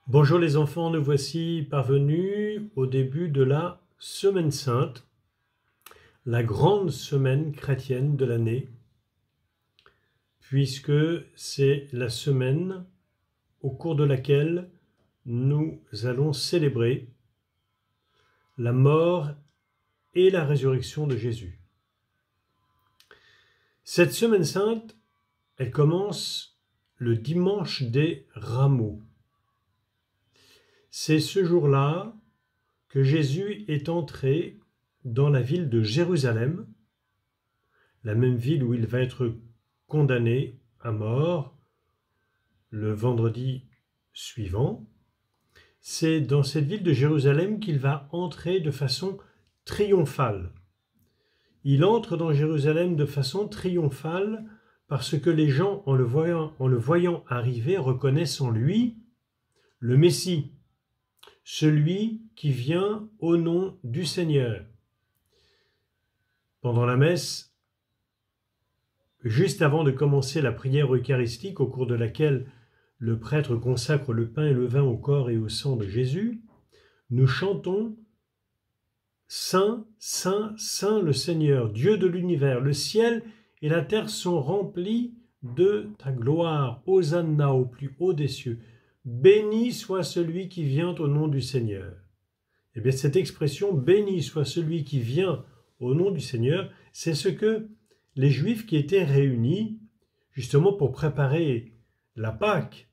Bonjour les enfants, nous voici parvenus au début de la Semaine Sainte, la grande semaine chrétienne de l'année, puisque c'est la semaine au cours de laquelle nous allons célébrer la mort et la résurrection de Jésus. Cette Semaine Sainte, elle commence le dimanche des Rameaux. C'est ce jour-là que Jésus est entré dans la ville de Jérusalem, la même ville où il va être condamné à mort le vendredi suivant. C'est dans cette ville de Jérusalem qu'il va entrer de façon triomphale. Il entre dans Jérusalem de façon triomphale parce que les gens, en le voyant arriver, reconnaissent en lui le Messie, celui qui vient au nom du Seigneur. Pendant la messe, juste avant de commencer la prière eucharistique au cours de laquelle le prêtre consacre le pain et le vin au corps et au sang de Jésus, nous chantons « Saint, Saint, Saint le Seigneur, Dieu de l'univers, le ciel et la terre sont remplis de ta gloire, Hosanna au plus haut des cieux. Béni soit celui qui vient au nom du Seigneur. » Eh bien, cette expression « béni soit celui qui vient au nom du Seigneur », c'est ce que les Juifs qui étaient réunis justement pour préparer la Pâque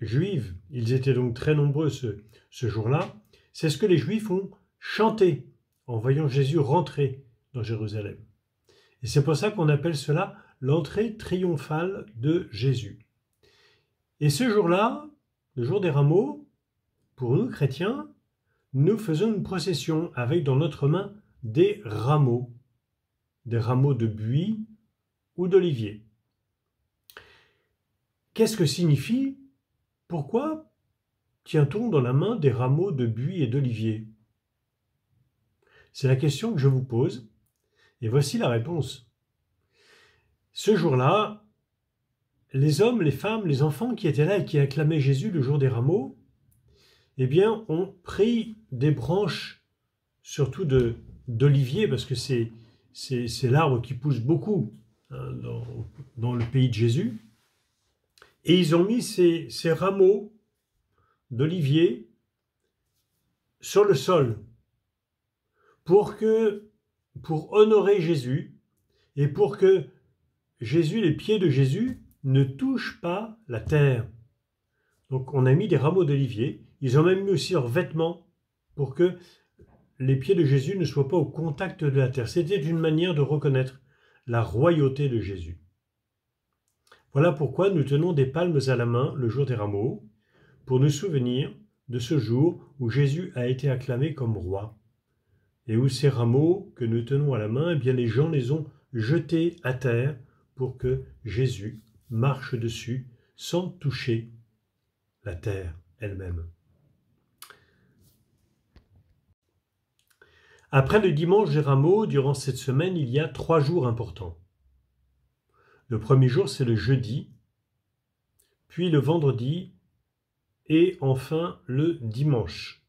juive, ils étaient donc très nombreux ce jour-là, c'est ce que les Juifs ont chanté en voyant Jésus rentrer dans Jérusalem. Et c'est pour ça qu'on appelle cela l'entrée triomphale de Jésus. Et ce jour-là, le jour des rameaux, pour nous chrétiens, nous faisons une procession avec dans notre main des rameaux de buis ou d'olivier. Qu'est-ce que signifie? Pourquoi tient-on dans la main des rameaux de buis et d'olivier? C'est la question que je vous pose, et voici la réponse. Ce jour-là, les hommes, les femmes, les enfants qui étaient là et qui acclamaient Jésus le jour des rameaux, eh bien, ont pris des branches, surtout d'olivier, parce que c'est l'arbre qui pousse beaucoup dans le pays de Jésus, et ils ont mis ces rameaux d'olivier sur le sol pour honorer Jésus et pour que les pieds de Jésus ne touchent pas la terre. Donc on a mis des rameaux d'olivier, ils ont même mis aussi leurs vêtements pour que les pieds de Jésus ne soient pas au contact de la terre. C'était une manière de reconnaître la royauté de Jésus. Voilà pourquoi nous tenons des palmes à la main le jour des rameaux, pour nous souvenir de ce jour où Jésus a été acclamé comme roi. Et où ces rameaux que nous tenons à la main, eh bien les gens les ont jetés à terre pour que Jésus marche dessus sans toucher la terre elle-même. Après le dimanche des rameaux, durant cette semaine, il y a 3 jours importants. Le premier jour, c'est le jeudi, puis le vendredi et enfin le dimanche.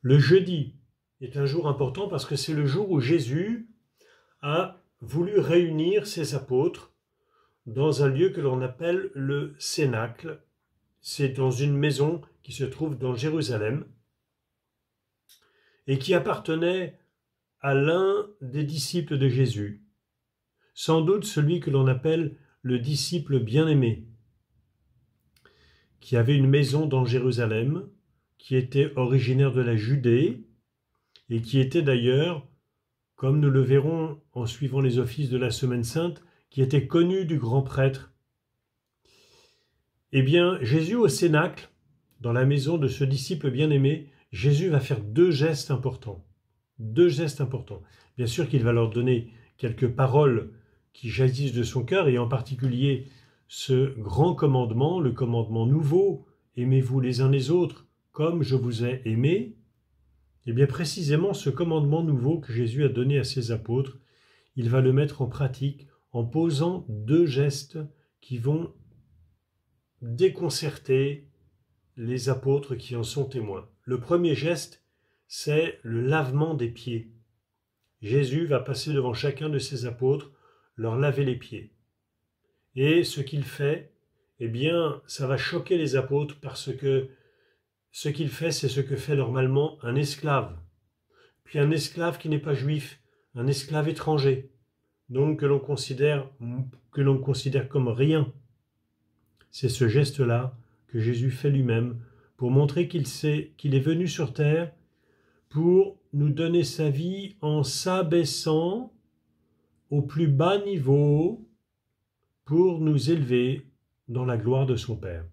Le jeudi est un jour important parce que c'est le jour où Jésus a voulu réunir ses apôtres dans un lieu que l'on appelle le Cénacle. C'est dans une maison qui se trouve dans Jérusalem et qui appartenait à l'un des disciples de Jésus, sans doute celui que l'on appelle le disciple bien-aimé, qui avait une maison dans Jérusalem, qui était originaire de la Judée et qui était d'ailleurs, comme nous le verrons en suivant les offices de la Semaine Sainte, qui était connu du grand prêtre. Eh bien, Jésus au Cénacle, dans la maison de ce disciple bien-aimé, Jésus va faire 2 gestes importants. 2 gestes importants. Bien sûr qu'il va leur donner quelques paroles qui jaillissent de son cœur, et en particulier ce grand commandement, le commandement nouveau, aimez-vous les uns les autres comme je vous ai aimé. Et bien précisément ce commandement nouveau que Jésus a donné à ses apôtres, il va le mettre en pratique en posant 2 gestes qui vont déconcerter les apôtres qui en sont témoins. Le premier geste, c'est le lavement des pieds. Jésus va passer devant chacun de ses apôtres, leur laver les pieds. Et ce qu'il fait, eh bien, ça va choquer les apôtres parce que ce qu'il fait, c'est ce que fait normalement un esclave. Puis un esclave qui n'est pas juif, un esclave étranger, donc que l'on considère comme rien. C'est ce geste-là que Jésus fait lui-même pour montrer qu'il est venu sur terre pour nous donner sa vie en s'abaissant au plus bas niveau pour nous élever dans la gloire de son Père.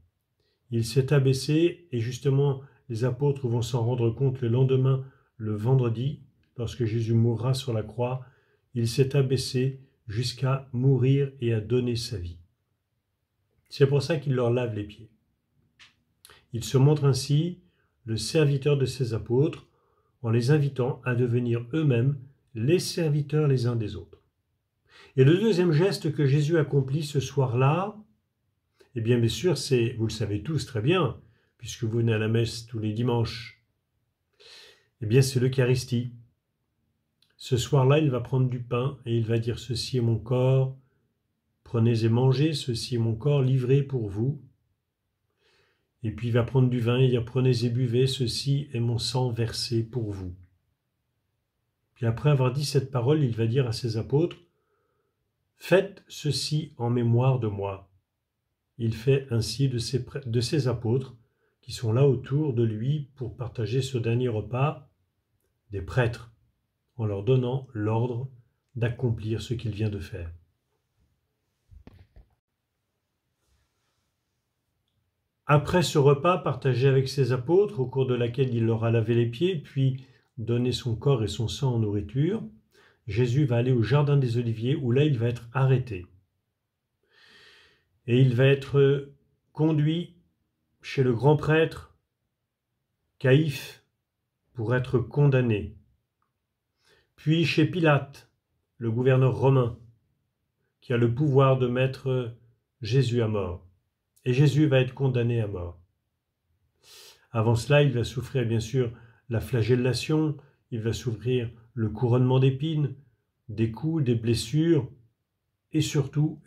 Il s'est abaissé et justement les apôtres vont s'en rendre compte le lendemain, le vendredi, lorsque Jésus mourra sur la croix. Il s'est abaissé jusqu'à mourir et à donner sa vie. C'est pour ça qu'il leur lave les pieds. Il se montre ainsi le serviteur de ses apôtres en les invitant à devenir eux-mêmes les serviteurs les uns des autres. Et le deuxième geste que Jésus accomplit ce soir-là, eh bien sûr, c'est, vous le savez tous très bien, puisque vous venez à la messe tous les dimanches, eh bien c'est l'Eucharistie. Ce soir-là, il va prendre du pain et il va dire « Ceci est mon corps, prenez et mangez, ceci est mon corps livré pour vous. » Et puis il va prendre du vin et dire « Prenez et buvez, ceci est mon sang versé pour vous. » Puis après avoir dit cette parole, il va dire à ses apôtres « Faites ceci en mémoire de moi. » Il fait ainsi de ses apôtres qui sont là autour de lui pour partager ce dernier repas, des prêtres, en leur donnant l'ordre d'accomplir ce qu'il vient de faire. Après ce repas partagé avec ses apôtres, au cours de laquelle il leur a lavé les pieds, puis donné son corps et son sang en nourriture, Jésus va aller au jardin des Oliviers, où là il va être arrêté. Et il va être conduit chez le grand prêtre Caïphe pour être condamné. Puis chez Pilate, le gouverneur romain, qui a le pouvoir de mettre Jésus à mort. Et Jésus va être condamné à mort. Avant cela, il va souffrir bien sûr la flagellation, il va souffrir le couronnement d'épines, des coups, des blessures, et surtout,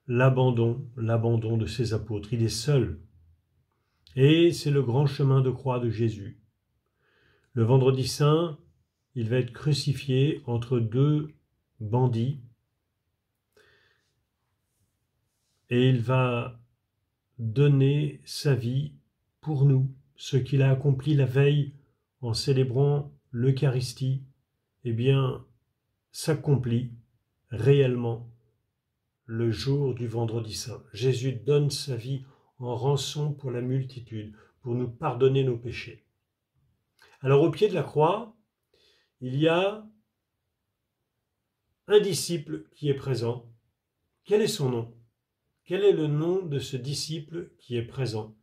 l'abandon de ses apôtres. Il est seul. Et c'est le grand chemin de croix de Jésus. Le vendredi saint, il va être crucifié entre deux bandits et il va donner sa vie pour nous. Ce qu'il a accompli la veille en célébrant l'Eucharistie, eh bien, s'accomplit réellement le jour du vendredi saint. Jésus donne sa vie en rançon pour la multitude, pour nous pardonner nos péchés. Alors au pied de la croix, il y a un disciple qui est présent. Quel est son nom? Quel est le nom de ce disciple qui est présent?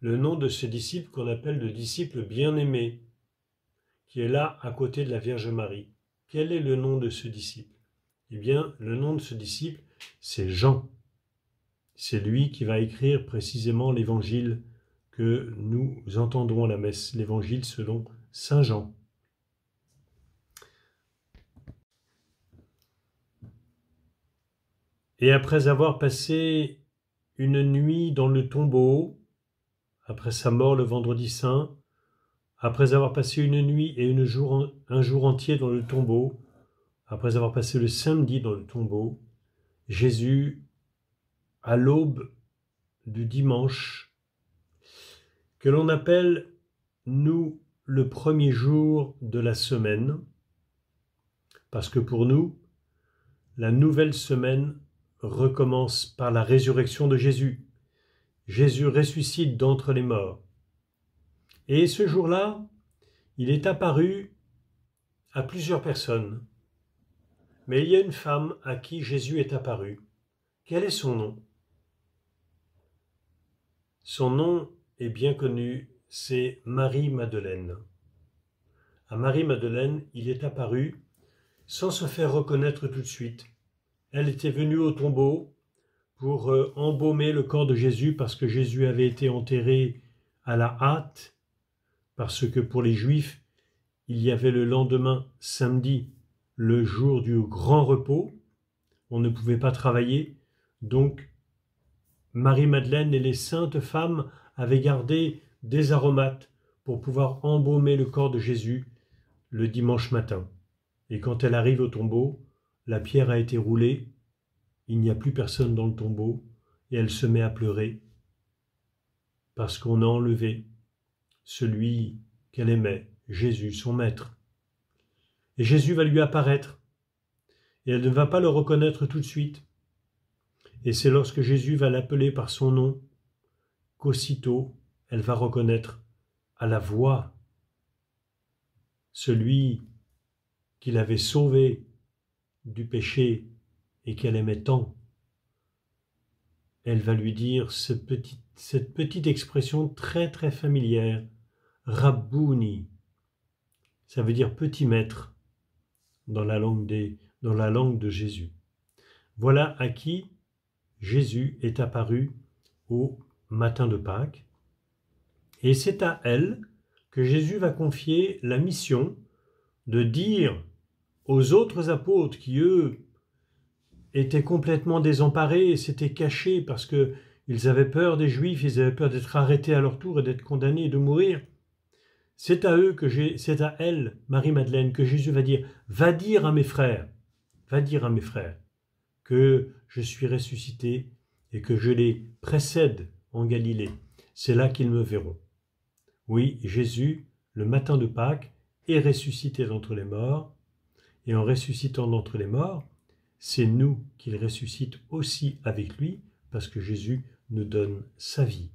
Le nom de ce disciple qu'on appelle le disciple bien-aimé, qui est là à côté de la Vierge Marie. Quel est le nom de ce disciple? Eh bien, le nom de ce disciple, c'est Jean. C'est lui qui va écrire précisément l'évangile que nous entendrons à la messe, l'évangile selon saint Jean. Et après avoir passé une nuit dans le tombeau, après sa mort le vendredi saint, après avoir passé une nuit et un jour entier dans le tombeau, après avoir passé le samedi dans le tombeau, Jésus, à l'aube du dimanche, que l'on appelle, nous, le premier jour de la semaine, parce que pour nous, la nouvelle semaine recommence par la résurrection de Jésus. Jésus ressuscite d'entre les morts. Et ce jour-là, il est apparu à plusieurs personnes. Mais il y a une femme à qui Jésus est apparu. Quel est son nom? Son nom est bien connu, c'est Marie-Madeleine. À Marie-Madeleine, il est apparu sans se faire reconnaître tout de suite. Elle était venue au tombeau pour embaumer le corps de Jésus parce que Jésus avait été enterré à la hâte, parce que pour les Juifs, il y avait le lendemain, samedi, le jour du grand repos. On ne pouvait pas travailler, donc Marie-Madeleine et les saintes femmes avaient gardé des aromates pour pouvoir embaumer le corps de Jésus le dimanche matin. Et quand elle arrive au tombeau, la pierre a été roulée, il n'y a plus personne dans le tombeau, et elle se met à pleurer, parce qu'on a enlevé celui qu'elle aimait, Jésus, son maître. Et Jésus va lui apparaître, et elle ne va pas le reconnaître tout de suite. Et c'est lorsque Jésus va l'appeler par son nom qu'aussitôt elle va reconnaître à la voix celui qui l'avait sauvée du péché et qu'elle aimait tant. Elle va lui dire cette petite expression très très familière, Rabbouni, ça veut dire petit maître dans la langue de Jésus. Voilà à qui Jésus est apparu au matin de Pâques, et c'est à elle que Jésus va confier la mission de dire aux autres apôtres qui, eux, étaient complètement désemparés et s'étaient cachés parce qu'ils avaient peur des Juifs, ils avaient peur d'être arrêtés à leur tour et d'être condamnés et de mourir. C'est à elle, Marie-Madeleine, que Jésus va dire « Va dire à mes frères que je suis ressuscité et que je les précède en Galilée. C'est là qu'ils me verront. » Oui, Jésus, le matin de Pâques, est ressuscité d'entre les morts, et en ressuscitant d'entre les morts, c'est nous qu'il ressuscite aussi avec lui, parce que Jésus nous donne sa vie.